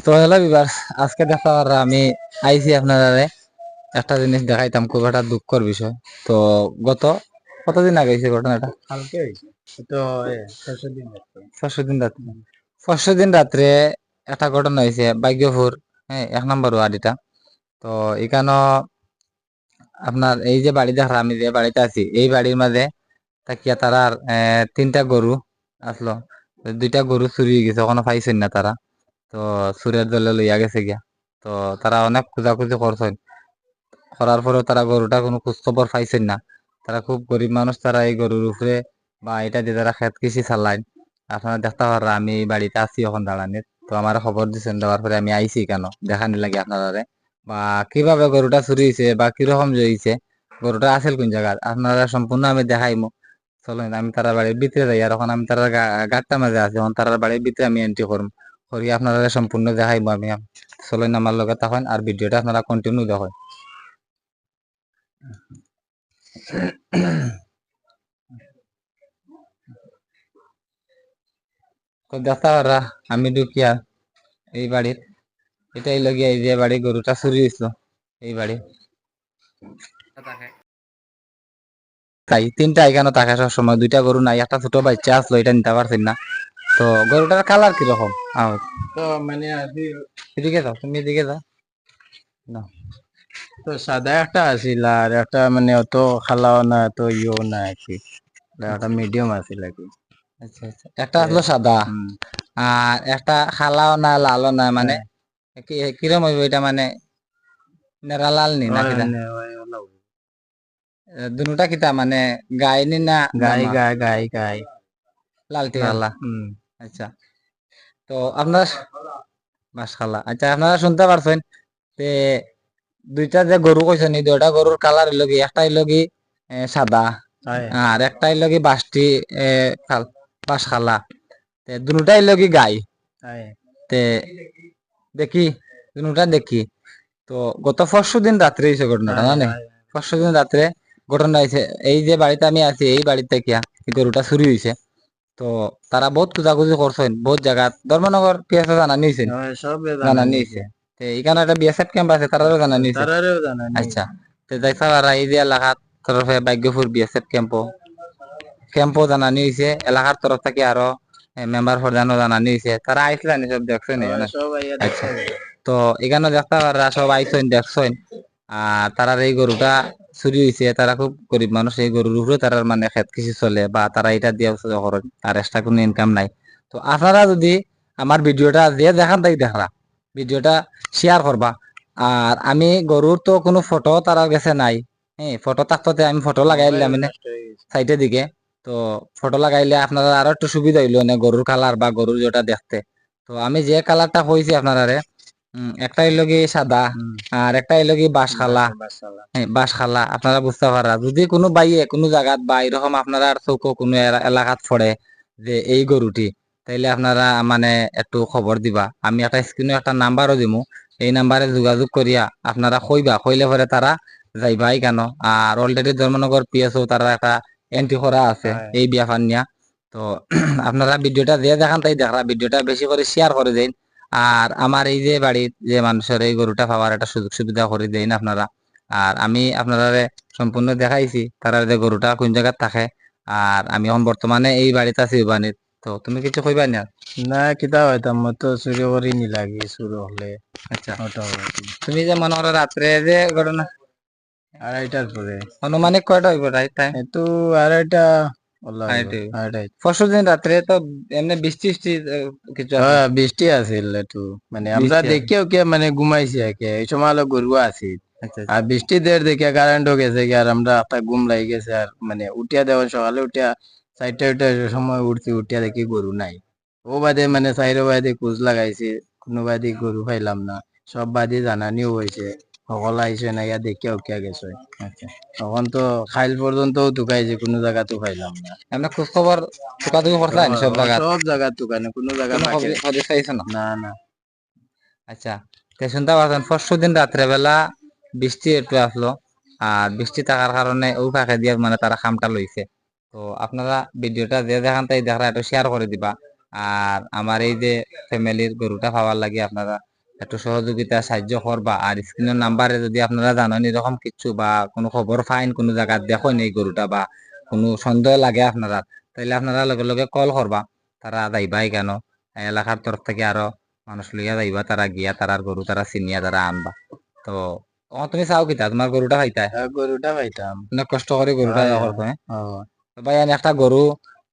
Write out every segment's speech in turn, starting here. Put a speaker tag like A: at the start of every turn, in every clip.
A: তো হলো বিবার আজকে দেখা আর আমি আইছি আপনারা একটা জিনিস দেখাইতাম, খুব একটা দুঃখর বিষয়। তো গত কতদিন আগে হয়েছে ঘটনাটা?
B: কালকে হয়েছে তো 6 দিন রাখতো।
A: 6 দিন রাত্রে, 6 দিন রাত্রে একটা ঘটনা হয়েছে ভাগ্যপুর, হ্যাঁ, 1 নম্বর ওয়ার্ড এটা। তো এখানে আপনার এই যে বাড়ি দেখা, আমি যে বাড়িতে আছি এই বাড়ির মাঝে তাকিয়া তারার 3টা গরু আসলো। তো 2টা গরু চুরি হয়ে গেছে, ওখানে পাইছেন না তারা। তো চুরের দলে লইয়া গেছে গিয়া। তো তারা অনেক খোঁজাখুঁজি করছেন, করার পরেও তারা গরুটা কোনো খোঁজ খবর পাইছেন না। তারা খুব গরিব মানুষ, তারা এই গরুর উপরে বা এটা দিয়ে তারা খেত কৃষি চালায়। আপনারা দেখতে পারা আমি এই বাড়িতে আছি এখন দাঁড়ানির। তো আমার খবর দিচ্ছেন, দেওয়ার পরে আমি আইছি কেন দেখানি লাগে আপনারা, বা কিভাবে গরুটা চুরি হয়েছে বা কিরকম জড়িয়েছে, গরুটা আসেল কোন জায়গায় আপনারা সম্পূর্ণ আমি দেখাইমু। চলেন আমি তারা বাড়ির ভিতরে যাই, আর এখন আমি তারা গাড়টার মাঝে আছি, এখন তারা বাড়ির ভিতরে আমি এন্ট্রি করুম, করি আপনারা সম্পূর্ণ দেখাইমু আমি। চলেন আমার লগে তখন আর ভিডিওটা আপনারা কন্টিনিউ দেখেন। তো দেখা ওরা আমি ঢুকিয়া এই বাড়ির, এটাই লগিয়া এই যে বাড়ি গরুটা চুরি হয়েছিল এই বাড়ি। তাই 3টা এখানে থাকে সবসময়, 2টা গরু নাই, একটা ছোট বাচ্চা আসলো, এটা নিতে পারছেন না। তো গরুটার কালার কিরকম? আহ
B: তো মানে আরকি
A: এদিকে যাও, তুমি এদিকে যাও না।
B: তো সাদা একটা আছিল আর একটা মানে অত খালাও না তো ইয়েও না আর কি, একটা
A: আচ্ছা
B: মিডিয়াম আছিল আর কি।
A: আচ্ছা আচ্ছা, একটা আসলো সাদা,
B: হুম।
A: আর একটা খালাও না লালও না, মানে
B: হ্যাঁ।
A: কিরম হইব এটা, মানে নেরা লাল নি না কিটা? দুটা কিতা মানে গাই নি না
B: গাই
A: বর্মা?
B: গাই গাই গাই
A: লালটি
B: লাল।
A: খালা।
B: হুম।
A: আচ্ছা, তো আপনার বাস খালা, আচ্ছা আপনারা শুনতে পারছেন যে 2টা যে গরু কইছেন, এই 2টা গরুর কালার হইল কি, একটা হইল কি সাদা,
B: হয়।
A: আর একটা হইল কি বাসটি বাস খালা। দুটাই হইল কি গাই।
B: হয়।
A: তে দেখি, দুটা দেখি। তো গত 5 দিন রাত্রে হয়েছে ঘটনাটা,
B: হয়।
A: না নেই?
B: হয়।
A: 5 দিন রাত্রে ঘটনা হয়েছে। এই যে বাড়িতে আমি আছি এই বাড়িতে কিয়া এই গরুটা চুরি হয়েছে। তো তারা বহুত খোঁজাখুঁজি করছেন, বহুত জায়গা ধর্মনগর পিয়াসা জানা নিয়েছেন,
B: হয়, সব জানা
A: জানা
B: নিয়েছে।
A: নিয়েছে। তো এখানে একটা বিএসএফ ক্যাম্প আছে, তারাও জানা নিয়েছে।
B: তারারেও জানা
A: আচ্ছা,
B: নিয়েছে।
A: তো দেখা পারা এই যে এলাকার তরফে ভাগ্যপুর বিএসএফ ক্যাম্পও জানানি হয়েছে, এলাকার তরফ থেকে আরো মেম্বার প্রধানও জানানি হয়েছে, তারা আইসলেন সব দেখছেন
B: হয়,
A: এখানে।
B: সব আইয়া
A: আচ্ছা,
B: দেখতে গেছে।
A: তো এখানে দেখতে পারা সব আইসেন দেখছেন। আর তারার এই গরুটা চুরি হয়েছে, তারা খুব গরিব মানুষ, এই গরুর উপরে তারা মানে খেত কিছু চলে, বা তারা এটা দিয়ে করেন, আর এক্সট্রা কোনো ইনকাম নাই। তো আপনারা যদি আমার ভিডিওটা যে দেখান তাই দেখরা, ভিডিওটা শেয়ার করবা। আর আমি গরুর তো কোনো ফটো তারা গেছে নাই, হ্যাঁ, ফটো থাকতে আমি ফটো লাগাই দিলাম
B: মোবাইল
A: মানে
B: নষ্ট হয়ে গেছে।
A: সাইডের দিকে। তো ফটো লাগাইলে আপনারা আরো একটু সুবিধা হইলো না গরুর কালার বা গরুর যেটা দেখতে। তো আমি যে কালারটা কইছি আপনারা, একটা হইলো কি সাদা,
B: হুম।
A: আর একটা হইলো কি বাঁশ খালা।
B: বাসালা।
A: হ্যাঁ, বাঁশ খালা, আপনারা বুঝতে পারা যদি কোনো বাইয়ে কোনো জায়গাত বা এরকম আপনারা চৌকো কোনো এলাকাত পড়ে যে এই গরুটি, তাইলে আপনারা মানে একটু খবর দিবা। আমি একটা স্ক্রিনে একটা নাম্বারও দিমু, এই নাম্বারে যোগাযোগ করিয়া আপনারা কইবা, কইলে পরে তারা যাইবাই কেন। আর অলরেডি ধর্মনগর পিএসও তারা একটা এন্ট্রি করা আছে
B: হয়।
A: এই ব্যাপার নিয়া। তো আপনারা ভিডিওটা দিয়ে দেখান তাই দেখা, ভিডিওটা বেশি করে শেয়ার করে দেন। আর আমার এই যে বাড়ির যে মানুষের এই গরুটা পাওয়ার একটা সুযোগ সুবিধা করে দেন আপনারা। আর আমি আপনারা সম্পূর্ণ দেখাইছি তারা যে গরুটা কোন জায়গায় থাকে। আর আমি এখন বর্তমানে এই বাড়িতে আছি উবানির। তো তুমি কিছু কইবা না?
B: না কিতা হইতাম মই তো চুরি করি নি লাগি শুরু হলে
A: আচ্ছা,
B: মোটামুটি
A: তুমি যে মনে করো রাত্রে যে ঘটনা,
B: 2:30টার পরে।
A: অনুমানিক কয়টা হইব রাইট টাইম?
B: এতো 2:30টা ওলা হইব।
A: আড়াইটা হইব।
B: 2:30।
A: পরশু দিন রাত্রে তো এমনি বৃষ্টি টিষ্টি কিছু আছে?
B: হ্যাঁ, বৃষ্টি আছিল একটু, মানে আমরা
A: বৃষ্টি আছে,
B: দেখিও কে মানে ঘুমাইছি আর কি, এই সময় হলো গরু আছি।
A: আচ্ছা
B: আর
A: আচ্ছা।
B: বৃষ্টি দের দেখে কারেন্টও গেছে কি, আর আমরা একটা ঘুম লাগি গেছে, আর মানে উঠিয়া দেওয়া সকালে উঠিয়া 4টা সময় উঠছি, উঠিয়া দেখি গরু নাই। ও বাদে মানে চাইরো বাদে খোঁজ লাগাইছি, কোনো বাদে গরু পাইলাম না। সব বাদে জানানিও হয়েছে, সকল আইসে না ইয়া দেখিয়া উঠিয়া গেছে।
A: আচ্ছা,
B: তখন তো খাইল পর্যন্ত ঢুকাইছে, কোনো জায়গাতো পাইলাম না।
A: এমনি খোঁজ খবর টুকাটুকি করছেন সব জায়গা?
B: সব জায়গা দোকানে কোনো জায়গা
A: কোনো
B: বাকি
A: খবর
B: নাই।
A: খবর পাইছো না?
B: না না।
A: আচ্ছা, তো শুনতে পাচ্ছেন পরশু দিন রাত্রেবেলা বৃষ্টি একটু আসলো। আর বৃষ্টি থাকার কারণে ও ফাঁকে দিয়ে মানে তারা খামটা লইছে। তো আপনারা ভিডিওটা যে দেখান তাই দেখা একটু শেয়ার করে দিবা। আর আমার এই যে ফ্যামিলির গরুটা পাওয়ার লাগে আপনারা একটু সহযোগিতা সাহায্য করবা। আর স্ক্রিনের নাম্বারে যদি আপনারা জানেন এরকম কিছু বা কোনো খবর পাইন কোনো জায়গা দেখেন এই গরুটা বা কোনো সন্দেহ লাগে আপনারা, তাইলে আপনারা লগে লগে কল করবা, তারা যাইবাই কেন এলাকার তরফ থেকে আরো মানুষ লইয়া যাইবা, তারা গিয়া তারার গরু তারা চিনিয়া তারা আনবা। তো তুমি চাও কিতা তোমার গরুটা পাইতাই
B: গরুটা পাইতাম।
A: অনেক কষ্ট করে গরুটা
B: হয়,
A: করতো, হ্যাঁ?
B: হয়।
A: তো ভাই একটা গরু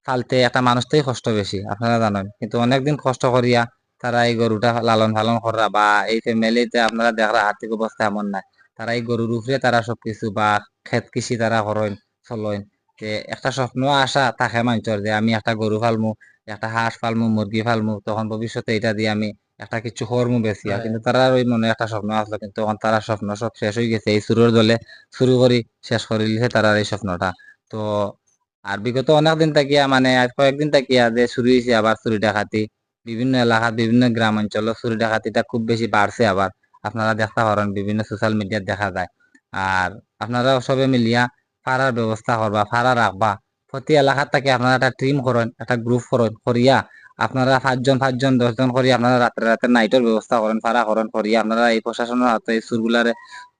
A: পালতে একটা মানুষটাই কষ্ট বেশি আপনারা জানেন, কিন্তু অনেকদিন কষ্ট করিয়া তারা এই গরুটা লালন পালন করা বা এই ফ্যামিলিতে আপনারা দেখরা আর্থিক অবস্থা এমন নাই, তারা এই গরুর উপরে তারা সবকিছু বা ক্ষেত কৃষি তারা করেন চলেন। যে একটা স্বপ্ন আশা থাকে মানুষের যে আমি একটা গরু ফালমু, একটা হাঁস ফালমু, মুরগি ফালমু, তখন ভবিষ্যতে এটা দিয়ে আমি একটা কিছু করমু বেশিয়া,
B: হয়।
A: কিন্তু তারা ওই মনে একটা স্বপ্ন আসলো, কিন্তু তখন তারা স্বপ্ন সব শেষ হয়ে গেছে এই শুরুর দলে শুরু করি শেষ করে দিয়েছে তারা এই স্বপ্নটা। তো আর বিগত অনেকদিন তাকিয়া মানে আজ কয়েকদিন তাকিয়া যে শুরু হয়েছে আবার চুরি ডাকাতি বিভিন্ন এলাকা বিভিন্ন গ্রাম অঞ্চল চুরি ডাকাতিটা খুব বেশি বাড়ছে আবার, আপনারা দেখতে পারেন বিভিন্ন সোশ্যাল মিডিয়াত দেখা যায়। আর আপনারা সবে মিলিয়া ফাড়ার ব্যবস্থা করবা, ফাড়া রাখবা, প্রতি এলাকার থেকে আপনারা একটা টিম করেন, একটা গ্রুপ করেন, করিয়া আপনারা 5 জন 10 জন করিয়া আপনারা রাত্রে রাতে নাইটের ব্যবস্থা করেন, ফাড়া করেন, করিয়া আপনারা এই প্রশাসনের হাতে এই সুরগুলারে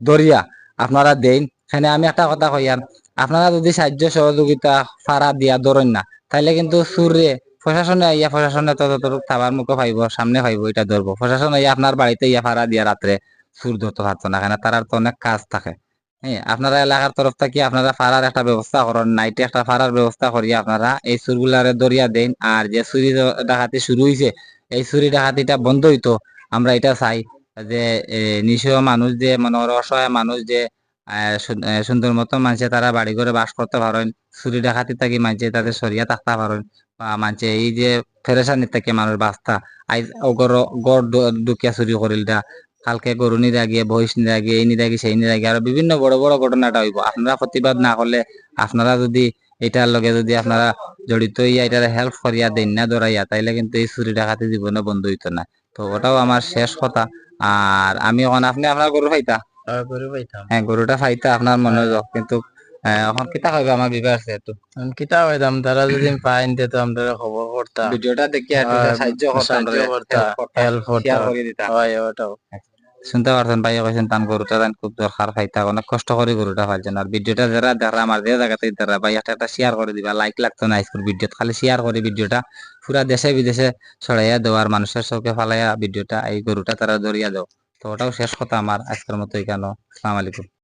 A: ধরিয়া আপনারা দেন। এখানে আমি একটা কথা কইয়ার, আপনারা যদি সাহায্য সহযোগিতা ফাড়া দিয়া ধরেন না, তাইলে কিন্তু সুরে প্রশাসনে আইয়া প্রশাসনে ততটুক থাবার মুখে পাইব, সামনে পাইব, এটা ধরবো। প্রশাসন আইয়া আপনার বাড়িতে ইয়া ফাড়া দিয়া রাত্রে সুর ধরতে পারতো না, কেন তার তো অনেক কাজ থাকে। হ্যাঁ, আপনারা এলাকার তরফ থেকে আপনারা ফাড়ার একটা ব্যবস্থা করেন, নাইটে একটা ফাড়ার ব্যবস্থা করিয়া আপনারা এই সুরগুলারে দরিয়া দেন। আর যে চুরি ডাকাতি শুরু হয়েছে এই চুরি ডাকাতিটা বন্ধ হইতো, আমরা এটা চাই। যে নিঃস্ব মানুষ যে মনে করো অসহায় মানুষ যে সুন্দর মতো মানুষে তারা বাড়ি ঘরে বাস করতে পারেন, চুরি ডাকাতি থাকি মানুষে তাদের সরিয়া থাকতে পারেন, বা মানুষে এই যে ফেরেশানি থেকে মানুষ বাঁচতা, আইজ অগর গড় দুকিয়া চুরি করিল দা, কালকে গরু নিরা গিয়ে বহিস নিরা গিয়ে এই নিরা গিয়ে সেই নিরা গিয়ে আরো বিভিন্ন বড় বড় ঘটনাটা হইব। আপনারা প্রতিবাদ না করলে, আপনারা যদি এটার লগে যদি আপনারা জড়িত হইয়া এটার হেল্প করিয়া দেন না দৌড়াইয়া, তাইলে কিন্তু এই চুরি ডাকাতি জীবনে বন্ধ হইতো না। তো ওটাও আমার শেষ কথা। আর আমি এখন আপনি আপনার গরু পাইতা,
B: গরু পাইতাম।
A: হ্যাঁ গরুটা পাইতা আপনার মনে
B: হয়।
A: যাক, কিন্তু এখন কিতা হইবে আমার বিবাহ আছে একটু
B: কিতা হইতাম তারা যদি পাইন তে তো আমরা খবর করতাম।
A: ভিডিওটা দেখিয়া একটু সাহায্য করতাম,
B: সাহায্য করতা,
A: হেল্প করতাম,
B: হেল্প
A: শেয়ার
B: করতাম।
A: করে দিতাম।
B: হয় ওটাও।
A: শুনতে পারছেন ভাই কইছেন তান গরুটা তান খুব দরকার পাইতা, অনেক কষ্ট করে গরুটা পাইছেন। আর ভিডিওটা যারা যারা আমার যে জায়গাতে যারা ভাই একটা শেয়ার করে দিবা, লাইক লাগতো না আজকের ভিডিওত, খালি শেয়ার করে ভিডিওটা পুরা দেশে বিদেশে ছড়াইয়া দেওয়ার মানুষের চোখে ফালাইয়া ভিডিওটা এই গরুটা তারা ধরিয়া দাও। তো ওটাও শেষ কথা আমার আজকের মতো এখানে। আসসালামু আলাইকুম।